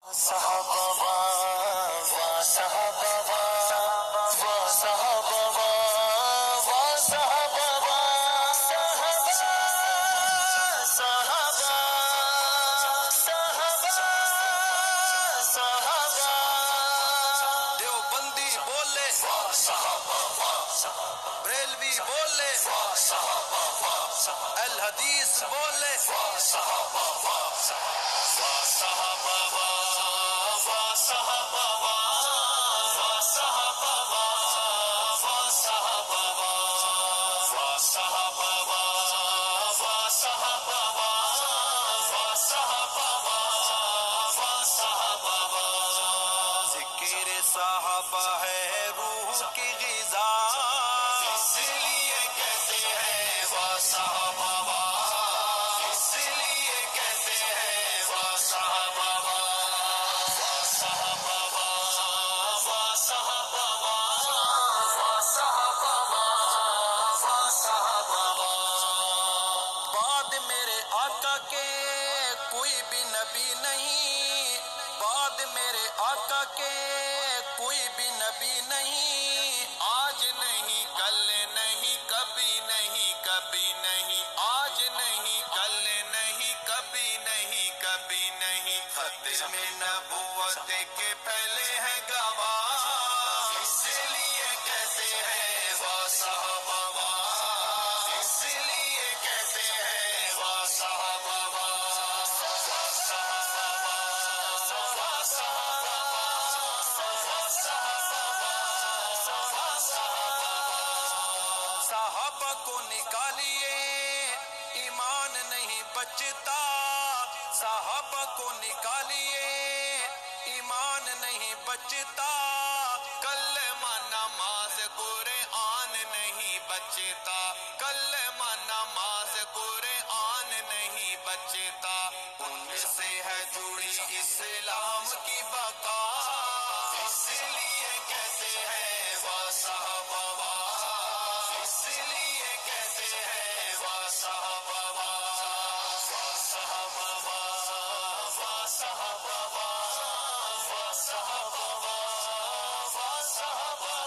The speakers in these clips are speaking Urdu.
صحابہ وا صحابہ وا صحابہ وا صحابہ صحابہ صحابہ صحابہ صحابہ دیوبندی بولے وا صحابہ بریلوی بولے وا صحابہ الحدیث بولے وا صحابہ صحابہ صحابہ ہے روح کی غذا اس لیے کہتے ہیں وا صحابہ اس لیے کہتے ہیں وا صحابہ وا صحابہ وا صحابہ وا صحابہ وا صحابہ بعد میرے آقا کے کوئی بھی نبی نہیں بعد میرے آقا کے کوئی بھی نبی نہیں آج نہیں کل نہیں کبھی نہیں کبھی نہیں آج نہیں کل نہیں کبھی نہیں کبھی نہیں ختم نبوت کے پہلے ہے گواہ اس لیے کہتے ہیں وا صحابہ اس لیے کہتے ہیں وا صحابہ صحابہ کو نکالیے ایمان نہیں بچتا صحابہ کو نکالیے ایمان نہیں بچتا کلمہ نماز قرآن نہیں بچتا کلمہ نماز قرآن نہیں بچتا ان سے ہے جڑی اسلام کی بقا اس لیے کہتے ہیں وا صحابہ اس لیے کہتے ہیں وا صحابہ وا صحابہ وا صحابہ وا صحابہ وا صحابہ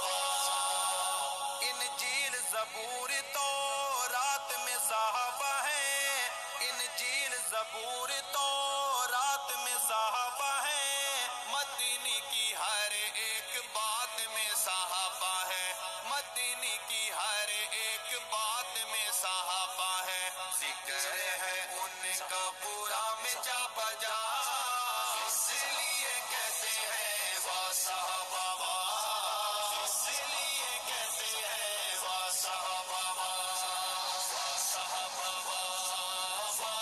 انجیل زبور تورات میں صحابہ ہیں انجیل زبور تورات میں صحابہ ہیں مدینی کی ہر ایک بات میں صحابہ ہے مدینی کی ہر ایک بات میں صحابہ ہے ذکر ہے ان کا پورا میں جا بجا اس لیے کہتے ہیں وا صحابہ اس لیے کہتے ہیں وا صحابہ وا صحابہ وا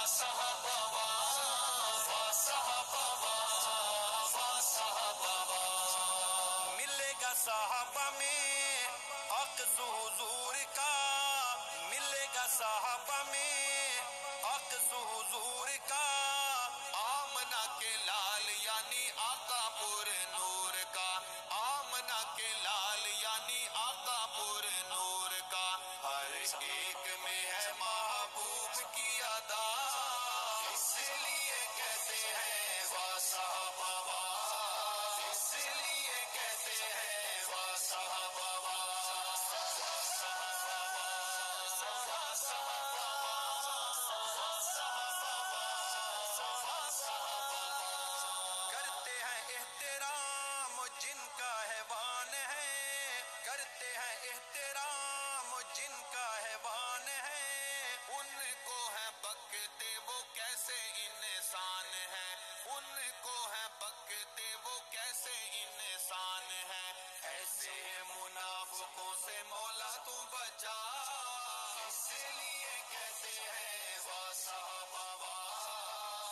صحابہ وا صحابہ وا صحابہ ملے گا صحابہ میں اخذ حضور کا ملے گا صحابہ میں اخذ حضور کا آمنہ کے لال یعنی آقا پر نور کا آمنہ کے لال یعنی آقا پر نور کا ہر ایک میں ہے محبوب کی ادا اس لیے کہتے ہیں وا صحابہ اس لیے کہتے ہیں وا صحابہ کرتے ہیں احترام جن کا حیوان ہے کرتے ہیں احترام جن کا حیوان ہے ان کو ہے بکتے وہ کیسے انسان ہے ان کو ہے بکتے وہ کیسے انسان ہے ایسے منافقوں سے مولا تو بچا اس لیے کہتے ہیں وا صحابہ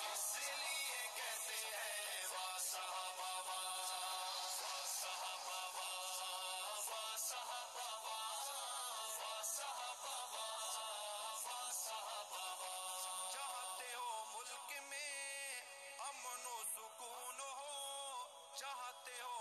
اس لیے کہتے ہیں وا صحابہ وا صحابہ وا صحابہ وا صحابہ وا صحابہ چاہتے ہو ملک میں امن و سکون ہو چاہتے ہو